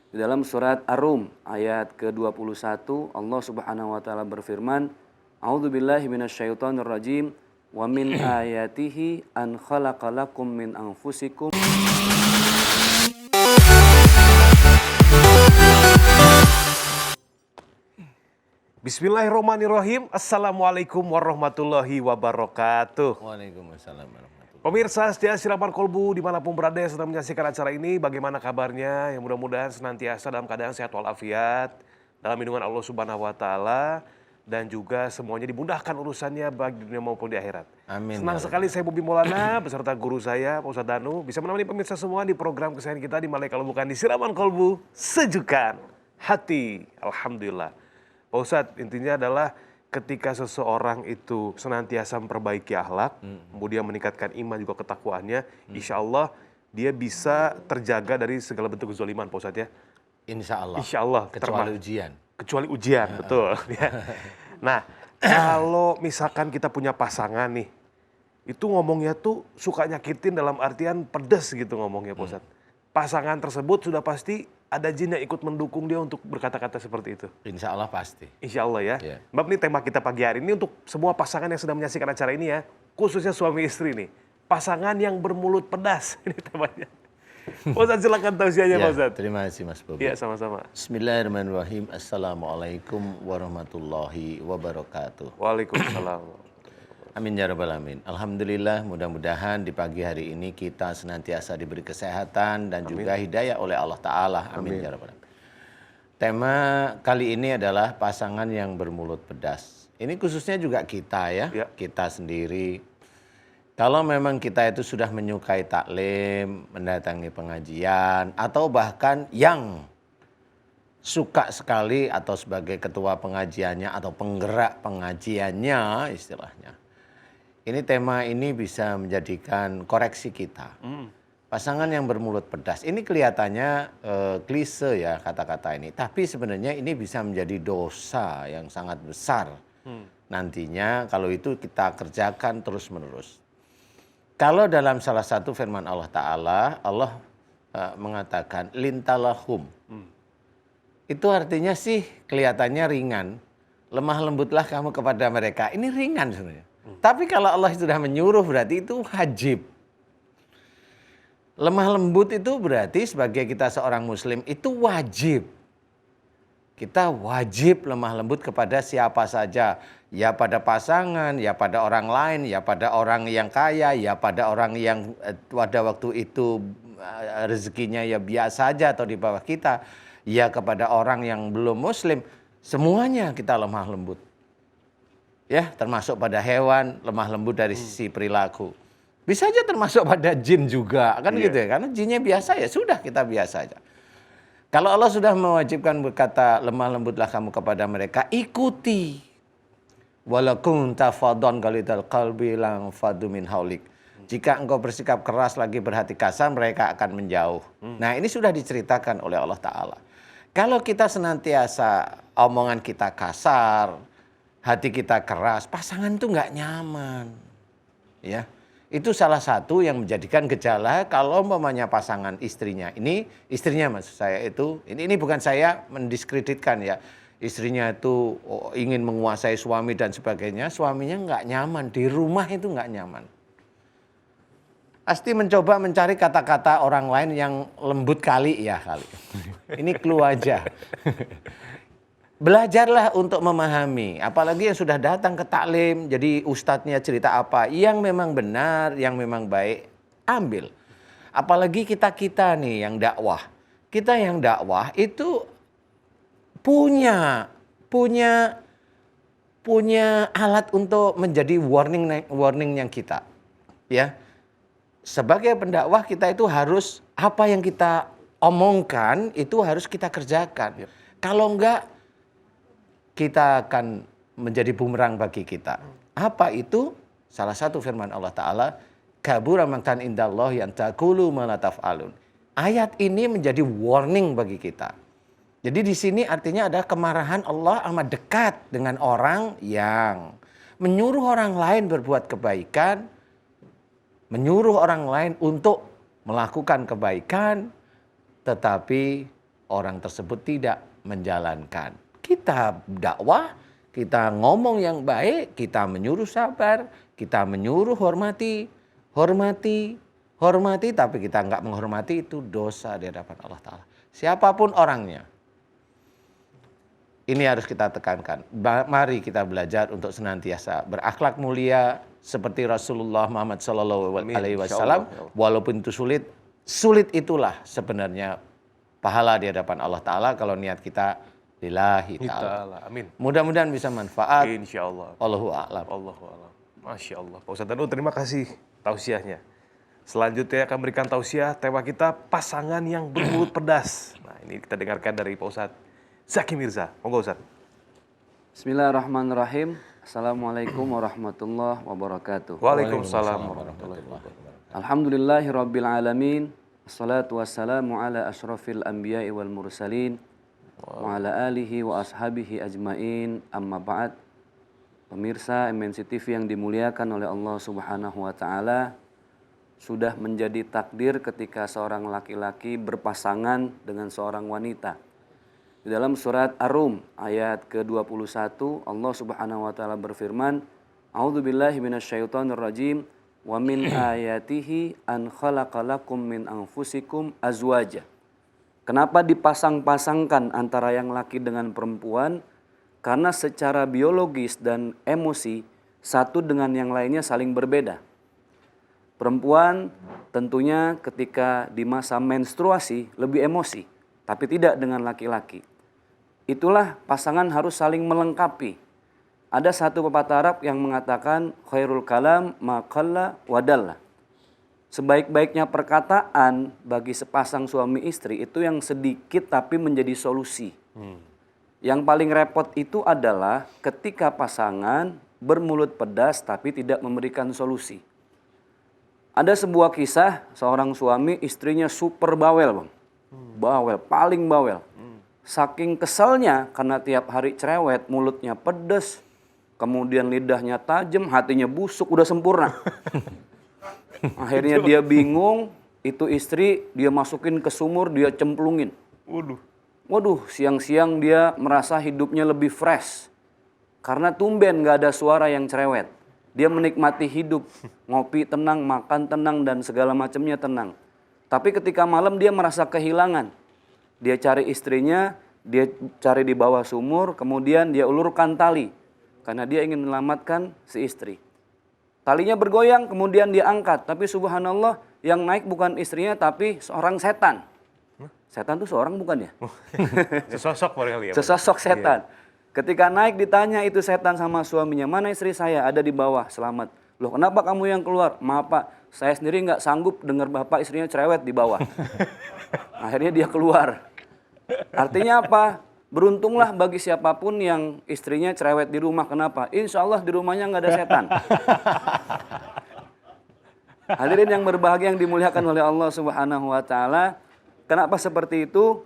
Di dalam surat Ar-Rum ayat ke-21 Allah Subhanahu wa taala berfirman, A'udzubillahi minasyaitonirrajim wa min ayatihi an khalaqalakum min anfusikum. Bismillahirrahmanirrahim. Assalamualaikum warahmatullahi wabarakatuh. Waalaikumsalam warahmatullahi. Pemirsa setia Siraman Kolbu dimanapun berada yang sedang menyaksikan acara ini, bagaimana kabarnya? Yang mudah-mudahan senantiasa dalam keadaan sehat walafiat, dalam lindungan Allah Subhanahu wa taala, dan juga semuanya dimudahkan urusannya baik di dunia maupun di akhirat. Amin. Senang sekali saya Bobi Maulana beserta guru saya Pak Ustadz Danu bisa menemani pemirsa semua di program kesayangan kita di Malai Kalau Bukan di Siraman Kolbu, sejukan hati. Alhamdulillah. Pak Ustadz, intinya adalah ketika seseorang itu senantiasa memperbaiki akhlak, kemudian meningkatkan iman juga ketakwaannya, insya Allah dia bisa terjaga dari segala bentuk kezaliman, Pak Ustadz ya. Insya Allah. Insya Allah. Kecuali ujian. Kecuali ujian, betul. Ya. Nah, kalau misalkan kita punya pasangan nih, itu ngomongnya tuh suka nyakitin dalam artian pedes gitu ngomongnya, Pak Ustadz. Pasangan tersebut sudah pasti ada jin yang ikut mendukung dia untuk berkata-kata seperti itu. Insya Allah pasti. Insya Allah ya. Yeah. Mbak, ini tema kita pagi hari ini untuk semua pasangan yang sedang menyaksikan acara ini ya. Khususnya suami istri nih. Pasangan yang bermulut pedas. Ini temanya. Pak Ustadz silakan tausiahnya Pak Ustadz. Terima kasih Mas Bobi. Iya sama-sama. Bismillahirrahmanirrahim. Assalamualaikum warahmatullahi wabarakatuh. Waalaikumsalam. Amin ya rabbal alamin. Alhamdulillah, mudah-mudahan di pagi hari ini kita senantiasa diberi kesehatan dan juga hidayah oleh Allah Ta'ala. Amin ya rabbal alamin. Tema kali ini adalah pasangan yang bermulut pedas. Ini khususnya juga kita ya, kita sendiri. Kalau memang kita itu sudah menyukai taklim, mendatangi pengajian, atau bahkan yang suka sekali atau sebagai ketua pengajiannya atau penggerak pengajiannya istilahnya. Ini tema ini bisa menjadikan koreksi kita. Pasangan yang bermulut pedas. Ini kelihatannya klise ya kata-kata ini. Tapi sebenarnya ini bisa menjadi dosa yang sangat besar. Nantinya kalau itu kita kerjakan terus-menerus. Kalau dalam salah satu firman Allah Ta'ala, Allah mengatakan lintalahum. Itu artinya sih kelihatannya ringan. Lemah lembutlah kamu kepada mereka. Ini ringan sebenarnya. Tapi kalau Allah sudah menyuruh berarti itu wajib. Lemah lembut itu berarti sebagai kita seorang muslim itu wajib. Kita wajib lemah lembut kepada siapa saja. Ya pada pasangan, ya pada orang lain, ya pada orang yang kaya, ya pada orang yang pada waktu itu rezekinya ya biasa saja atau di bawah kita. Ya kepada orang yang belum muslim. Semuanya kita lemah lembut. Ya, termasuk pada hewan, lemah lembut dari sisi perilaku. Bisa aja termasuk pada jin juga, kan gitu ya. Karena jinnya biasa ya sudah kita biasa aja. Kalau Allah sudah mewajibkan berkata lemah lembutlah kamu kepada mereka, ikuti. Walakum tafadon galidal qalbi lang fadu min haulik. Jika engkau bersikap keras lagi berhati kasar, mereka akan menjauh. Nah, ini sudah diceritakan oleh Allah Ta'ala. Kalau kita senantiasa omongan kita kasar, hati kita keras, pasangan itu nggak nyaman, ya. Itu salah satu yang menjadikan gejala kalau umpamanya pasangan istrinya, ini istrinya maksud saya itu, ini bukan saya mendiskreditkan ya, istrinya itu ingin menguasai suami dan sebagainya, suaminya nggak nyaman di rumah itu nggak nyaman, pasti mencoba mencari kata-kata orang lain yang lembut kali ya kali, ini clue aja. Belajarlah untuk memahami, apalagi yang sudah datang ke taklim, jadi ustadznya cerita apa, yang memang benar, yang memang baik, ambil. Apalagi kita nih yang dakwah, kita yang dakwah itu punya alat untuk menjadi warning yang kita, ya. Sebagai pendakwah kita itu harus apa yang kita omongkan itu harus kita kerjakan. Kalau enggak, kita akan menjadi bumerang bagi kita. Apa itu? Salah satu firman Allah Ta'ala, kabura maqtan indallah yang taqulu ma la taf'alun. Ayat ini menjadi warning bagi kita. Jadi di sini artinya ada kemarahan Allah amat dekat dengan orang yang menyuruh orang lain berbuat kebaikan, menyuruh orang lain untuk melakukan kebaikan, tetapi orang tersebut tidak menjalankan. Kita dakwah, kita ngomong yang baik, kita menyuruh sabar, kita menyuruh hormati, tapi kita nggak menghormati, itu dosa di hadapan Allah Ta'ala. Siapapun orangnya. Ini harus kita tekankan. Mari kita belajar untuk senantiasa berakhlak mulia seperti Rasulullah Muhammad SAW. Walaupun itu sulit, sulit itulah sebenarnya pahala di hadapan Allah Ta'ala kalau niat kita lillahi ta'ala. Amin. Mudah-mudahan bisa manfaat. Insya Allah. Allahu a'lam. Allahu a'lam. Masya Allah. Pak Ustadz Danu, terima kasih tausiahnya. Selanjutnya akan berikan tausiah tema kita pasangan yang bermulut pedas. Nah, ini kita dengarkan dari Pak Ustadz Zaki Mirza. Monggo Ustadz. Bismillahirrahmanirrahim. Assalamualaikum warahmatullahi wabarakatuh. Waalaikumsalam warahmatullahi wabarakatuh. Alhamdulillahirabbil alamin. Assalatu wassalamu ala asyrafil anbiya'i wal mursalin wa ala alihi wa ashabihi ajmain. Amma ba'd. Pemirsa MNC TV yang dimuliakan oleh Allah Subhanahu wa taala, sudah menjadi takdir ketika seorang laki-laki berpasangan dengan seorang wanita. Di dalam surat Ar-Rum ayat ke-21 Allah Subhanahu wa taala berfirman, A'udzubillahi minasyaitonirrajim, wa min ayatihi an khalaqalakum min anfusikum azwaja. Kenapa dipasang-pasangkan antara yang laki dengan perempuan? Karena secara biologis dan emosi satu dengan yang lainnya saling berbeda. Perempuan tentunya ketika di masa menstruasi lebih emosi, tapi tidak dengan laki-laki. Itulah pasangan harus saling melengkapi. Ada satu pepatah Arab yang mengatakan khairul kalam ma qalla wa dalla. Sebaik-baiknya perkataan bagi sepasang suami istri itu yang sedikit tapi menjadi solusi. Yang paling repot itu adalah ketika pasangan bermulut pedas tapi tidak memberikan solusi. Ada sebuah kisah seorang suami istrinya super bawel, Bang. Bawel, paling bawel. Saking keselnya karena tiap hari cerewet, mulutnya pedas, kemudian lidahnya tajam, hatinya busuk, udah sempurna. Akhirnya dia bingung, itu istri dia masukin ke sumur, dia cemplungin. Waduh, siang-siang dia merasa hidupnya lebih fresh. Karena tumben gak ada suara yang cerewet. Dia menikmati hidup, ngopi tenang, makan tenang, dan segala macamnya tenang. Tapi ketika malam dia merasa kehilangan. Dia cari istrinya, dia cari di bawah sumur, kemudian dia ulurkan tali. Karena dia ingin menyelamatkan si istri. Talinya bergoyang, kemudian dia angkat. Tapi subhanallah, yang naik bukan istrinya, tapi seorang setan. Setan itu seorang bukan ya? Sesosok barangkali ya. Sesosok setan. Ketika naik ditanya itu setan sama suaminya, mana istri saya? Ada di bawah, selamat. Loh kenapa kamu yang keluar? Maaf Pak, saya sendiri nggak sanggup dengar bapak istrinya cerewet di bawah. Akhirnya dia keluar. Artinya apa? Beruntunglah bagi siapapun yang istrinya cerewet di rumah. Kenapa? Insya Allah di rumahnya nggak ada setan. Hadirin yang berbahagia yang dimuliakan oleh Allah Subhanahu wa taala. Kenapa seperti itu?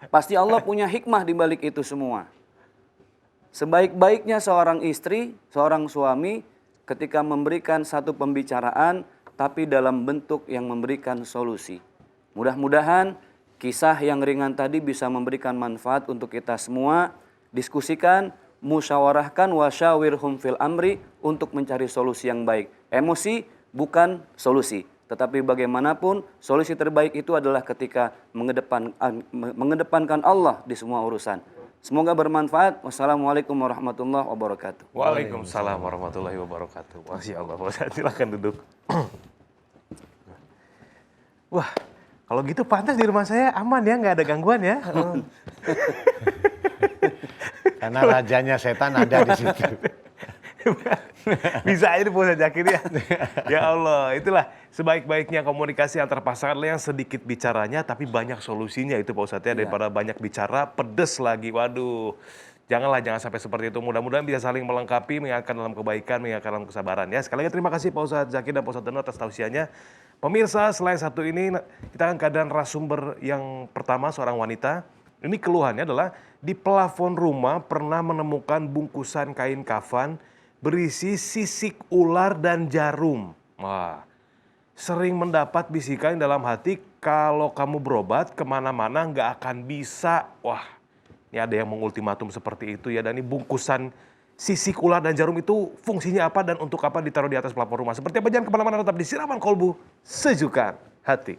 Pasti Allah punya hikmah di balik itu semua. Sebaik-baiknya seorang istri, seorang suami ketika memberikan satu pembicaraan tapi dalam bentuk yang memberikan solusi. Mudah-mudahan kisah yang ringan tadi bisa memberikan manfaat untuk kita semua. Diskusikan, musyawarahkan wasyawirhum fil amri untuk mencari solusi yang baik. Emosi bukan solusi. Tetapi bagaimanapun solusi terbaik itu adalah ketika mengedepankan Allah di semua urusan. Semoga bermanfaat. Wassalamualaikum warahmatullahi wabarakatuh. Waalaikumsalam warahmatullahi wabarakatuh. Masya Allah, Pak Ustadz, silakan duduk. Wah, kalau gitu pantas di rumah saya aman ya, nggak ada gangguan ya. Karena rajanya setan ada di situ. Bisa aja Pak Ustadz Zakir ya. Ya Allah, itulah sebaik-baiknya komunikasi antar pasangan yang sedikit bicaranya tapi banyak solusinya itu Pak Ustadz ya. Daripada banyak bicara, pedes lagi. Waduh, jangan sampai seperti itu. Mudah-mudahan bisa saling melengkapi, mengingatkan dalam kebaikan, mengingatkan dalam kesabaran ya. Sekali lagi terima kasih Pak Ustadz Zakir dan Pak Ustadz Danu atas tausiahnya. Pemirsa, selain satu ini kita akan keadaan narasumber yang pertama, seorang wanita. Ini keluhannya adalah di plafon rumah pernah menemukan bungkusan kain kafan berisi sisik ular dan jarum. Wah, sering mendapat bisikan dalam hati kalau kamu berobat kemana-mana nggak akan bisa. Wah, ini ada yang mengultimatum seperti itu ya. Dan ini bungkusan sisik ular dan jarum itu fungsinya apa dan untuk apa ditaruh di atas plafon rumah. Seperti apa, jangan kemana-mana, tetap di Siraman Kolbu, Sejukan Hati.